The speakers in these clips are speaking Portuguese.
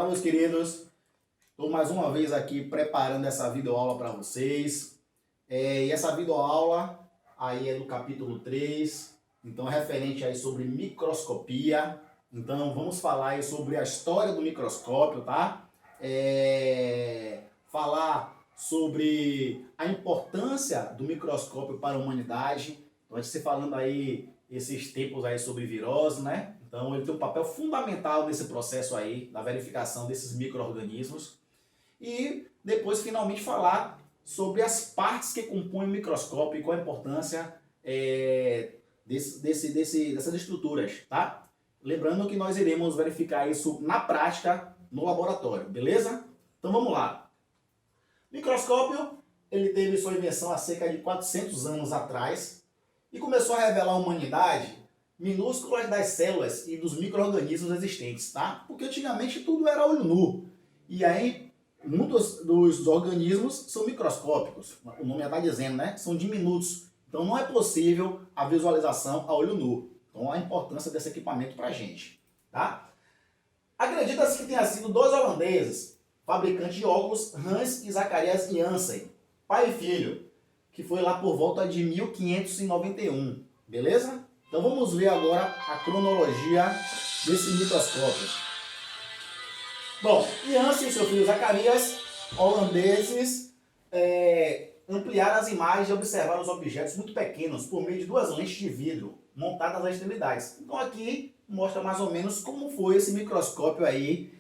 Fala, meus queridos, estou mais uma vez aqui preparando essa videoaula para vocês. E essa videoaula aí é do capítulo 3, então é referente aí sobre microscopia. Então vamos falar aí sobre a história do microscópio, tá? Falar sobre a importância do microscópio para a humanidade. Então a gente está falando aí esses tempos aí sobre virose, né? Então ele tem um papel fundamental nesse processo aí, da verificação desses micro-organismos. E depois finalmente falar sobre as partes que compõem o microscópio e qual a importância dessas estruturas, tá? Lembrando que nós iremos verificar isso na prática no laboratório, beleza? Então vamos lá. Microscópio, ele teve sua invenção há cerca de 400 anos atrás e começou a revelar à humanidade minúsculas das células e dos micro-organismos existentes, tá? Porque antigamente tudo era olho nu. E aí, muitos dos organismos são microscópicos. O nome já está dizendo, né? São diminutos. Então não é possível a visualização a olho nu. Então a importância desse equipamento para a gente, tá? Acredita-se que tenha sido dois holandeses, fabricantes de óculos, Hans e Zacharias Janssen, pai e filho, que foi lá por volta de 1591, beleza? Então vamos ver agora a cronologia desse microscópio. Bom, Janssen e seu filho Zacharias, holandeses, ampliaram as imagens e observaram os objetos muito pequenos por meio de duas lentes de vidro montadas às extremidades. Então aqui mostra mais ou menos como foi esse microscópio aí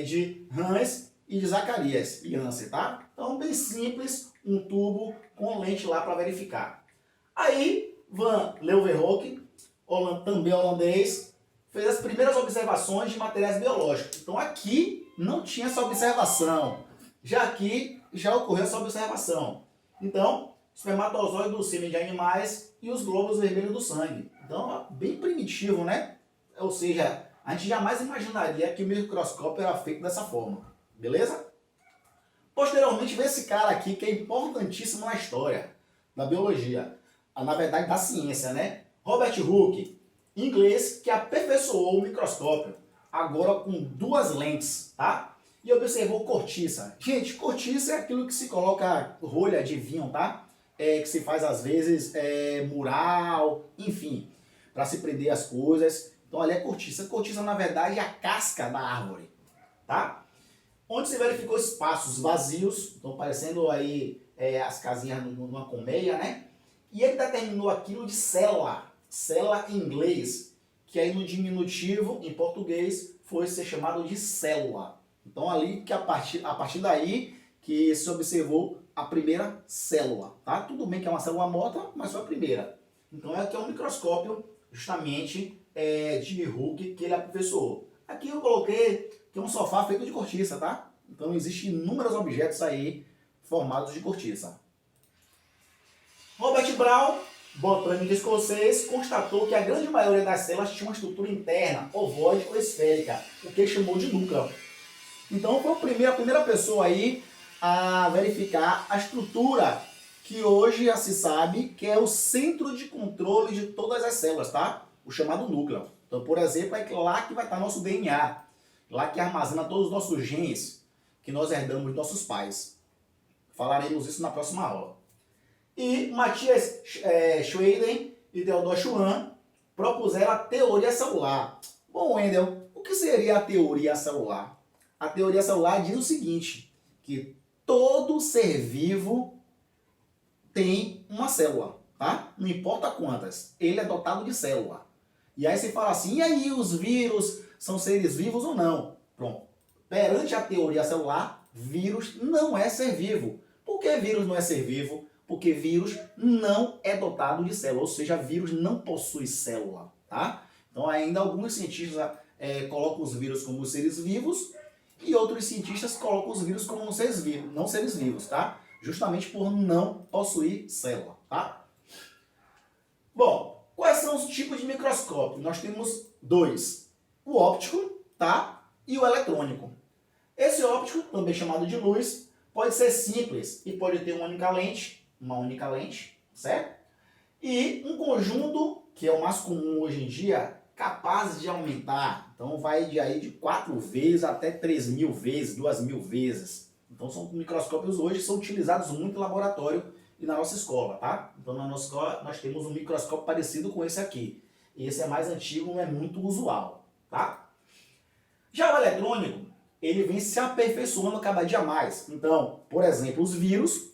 de Hans e de Zacharias Janssen, tá? Então bem simples, um tubo com lente lá para verificar. Aí Van Leeuwenhoek, também holandês, fez as primeiras observações de materiais biológicos. Então aqui não tinha essa observação, já aqui já ocorreu essa observação. Então, espermatozoide do sêmen de animais e os glóbulos vermelhos do sangue. Então, bem primitivo, né? Ou seja, a gente jamais imaginaria que o microscópio era feito dessa forma. Beleza? Posteriormente, veio esse cara aqui que é importantíssimo na história da biologia. Na verdade, da ciência, né? Robert Hooke, inglês, que aperfeiçoou o microscópio, agora com duas lentes, tá? E observou cortiça. Gente, cortiça é aquilo que se coloca rolha de vinho, tá? Que se faz às vezes mural, enfim, para se prender as coisas. Então ali é cortiça. Cortiça, na verdade, é a casca da árvore, tá? Onde se verificou espaços vazios, estão parecendo aí as casinhas numa colmeia, né? E ele determinou aquilo de célula, célula em inglês, que aí no diminutivo, em português, foi ser chamado de célula. Então ali que a partir daí que se observou a primeira célula, tá? Tudo bem que é uma célula morta, mas foi a primeira. Então aqui é um microscópio justamente de Hooke que ele aperfeiçoou. Aqui eu coloquei que é um sofá feito de cortiça, tá? Então existem inúmeros objetos aí formados de cortiça. Robert Brown, botânico escocês, constatou que a grande maioria das células tinha uma estrutura interna, ovoide ou esférica, o que ele chamou de núcleo. Então foi a primeira pessoa aí a verificar a estrutura que hoje já se sabe que é o centro de controle de todas as células, tá? O chamado núcleo. Então, por exemplo, é lá que vai estar nosso DNA, lá que armazena todos os nossos genes que nós herdamos dos nossos pais. Falaremos isso na próxima aula. E Matthias Schweden e Theodor Schwann propuseram a teoria celular. Bom, Wendel, o que seria a teoria celular? A teoria celular diz o seguinte, que todo ser vivo tem uma célula, tá? Não importa quantas, ele é dotado de célula. E aí você fala assim, e aí os vírus são seres vivos ou não? Pronto. Perante a teoria celular, vírus não é ser vivo. Por que vírus não é ser vivo? Porque vírus não é dotado de célula, ou seja, vírus não possui célula, tá? Então ainda alguns cientistas colocam os vírus como seres vivos e outros cientistas colocam os vírus como não seres vivos, tá? Justamente por não possuir célula, tá? Bom, quais são os tipos de microscópio? Nós temos dois, o óptico, tá? E o eletrônico. Esse óptico, também chamado de luz, pode ser simples e pode ter uma única lente, certo? E um conjunto, que é o mais comum hoje em dia, capazes de aumentar. Então vai de aí de 4 vezes até 3.000 vezes, 2.000 vezes. Então são microscópios hoje que são utilizados muito em laboratório e na nossa escola, tá? Então na nossa escola nós temos um microscópio parecido com esse aqui. Esse é mais antigo, não é muito usual, tá? Já o eletrônico, ele vem se aperfeiçoando cada dia mais. Então, por exemplo, os vírus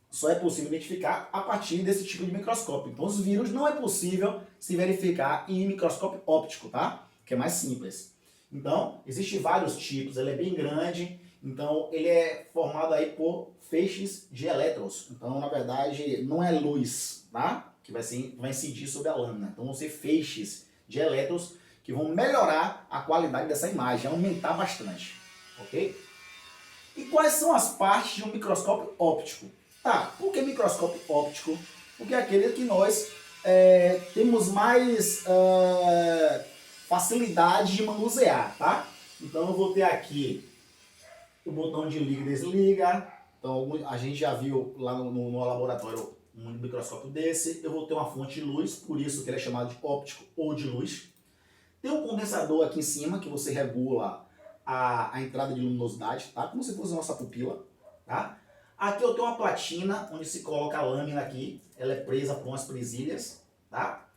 só é possível identificar a partir desse tipo de microscópio. Então, os vírus não é possível se verificar em microscópio óptico, tá? Que é mais simples. Então, existem vários tipos, ele é bem grande, então ele é formado aí por feixes de elétrons. Então, na verdade, não é luz, tá? Que vai incidir sobre a lâmina. Então, vão ser feixes de elétrons que vão melhorar a qualidade dessa imagem, aumentar bastante, ok? E quais são as partes de um microscópio óptico? Tá, por que microscópio óptico? Porque é aquele que nós temos mais facilidade de manusear, tá? Então eu vou ter aqui o botão de liga e desliga. Então a gente já viu lá no laboratório um microscópio desse. Eu vou ter uma fonte de luz, por isso que ele é chamado de óptico ou de luz. Tem um condensador aqui em cima que você regula a entrada de luminosidade, tá? Como se fosse a nossa pupila, tá? Aqui eu tenho uma platina onde se coloca a lâmina aqui, ela é presa por umas presilhas, tá?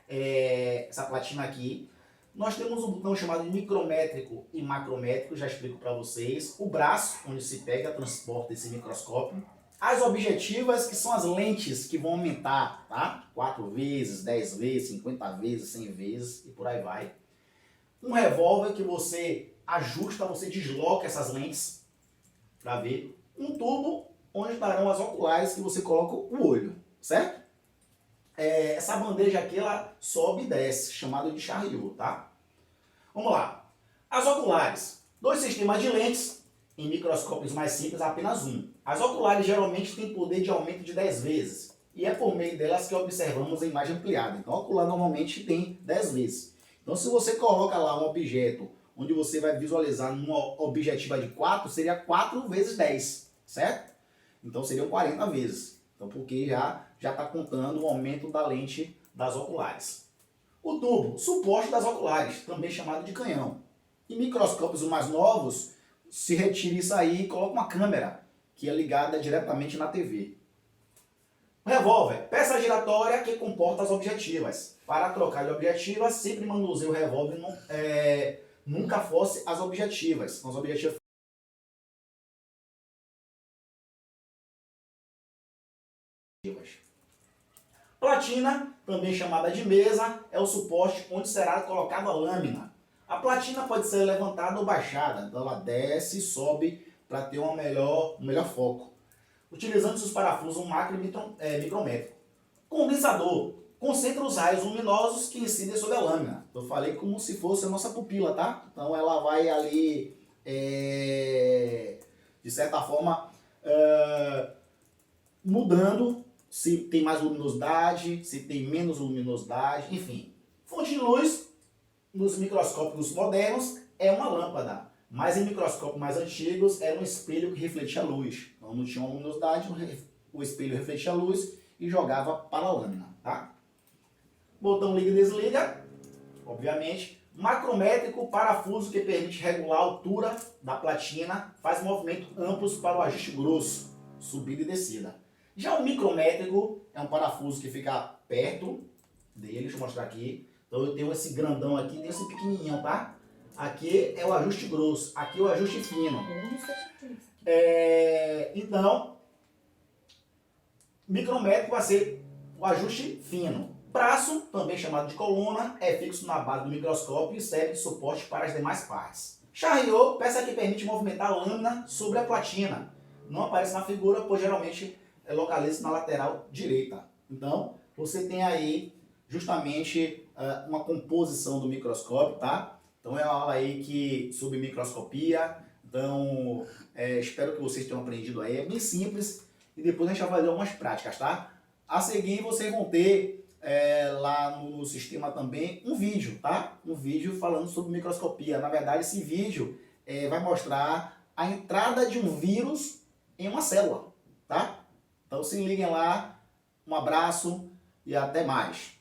Essa platina aqui. Nós temos um botão chamado de micrométrico e macrométrico, já explico para vocês. O braço, onde se pega, transporta esse microscópio. As objetivas, que são as lentes que vão aumentar, tá? 4 vezes, 10 vezes, 50 vezes, 100 vezes e por aí vai. Um revólver que você ajusta, você desloca essas lentes para ver. Um tubo onde estarão as oculares que você coloca o olho, certo? Essa bandeja aqui, ela sobe e desce, chamada de chariot, tá? Vamos lá. As oculares. 2 sistemas de lentes, em microscópios mais simples, apenas um. As oculares geralmente têm poder de aumento de 10 vezes, e é por meio delas que observamos a imagem ampliada. Então, a ocular normalmente tem 10 vezes. Então, se você coloca lá um objeto onde você vai visualizar numa objetiva de 4, seria 4 vezes 10, certo? Então, seriam 40 vezes. Então, porque já está contando o aumento da lente das oculares. O tubo, suporte das oculares, também chamado de canhão. Em microscópios mais novos, se retira isso aí e coloca uma câmera, que é ligada diretamente na TV. Revólver, peça giratória que comporta as objetivas. Para trocar de objetiva, sempre manuseie o revólver, nunca force as objetivas. As objetivas Platina, também chamada de mesa, é o suporte onde será colocada a lâmina. A platina pode ser levantada ou baixada, então ela desce e sobe para ter um melhor foco. Utilizando os parafusos macro e micrométrico. Condensador, concentra os raios luminosos que incidem sobre a lâmina. Eu falei como se fosse a nossa pupila, tá? Então ela vai ali, de certa forma, mudando se tem mais luminosidade, se tem menos luminosidade, enfim. Fonte de luz, nos microscópios modernos, é uma lâmpada. Mas em microscópios mais antigos, era um espelho que refletia a luz. Então não tinha uma luminosidade, o espelho refletia a luz e jogava para a lâmina, tá? Botão liga e desliga, obviamente. Macrométrico, parafuso que permite regular a altura da platina, faz movimentos amplos para o ajuste grosso, subida e descida. Já o micrométrico é um parafuso que fica perto dele, deixa eu mostrar aqui. Então eu tenho esse grandão aqui, tenho esse pequenininho, tá? Aqui é o ajuste grosso, aqui é o ajuste fino. Então, micrométrico vai ser o ajuste fino. Braço, também chamado de coluna, é fixo na base do microscópio e serve de suporte para as demais partes. Chariot, peça que permite movimentar a lâmina sobre a platina. Não aparece na figura, pois geralmente localiza na lateral direita. Então, você tem aí justamente uma composição do microscópio, tá? Então é uma aula aí sobre microscopia. Então, espero que vocês tenham aprendido aí. É bem simples e depois a gente vai fazer algumas práticas, tá? A seguir, vocês vão ter lá no sistema também um vídeo, tá? Um vídeo falando sobre microscopia. Na verdade, esse vídeo vai mostrar a entrada de um vírus em uma célula, tá? Então se liguem lá, um abraço e até mais.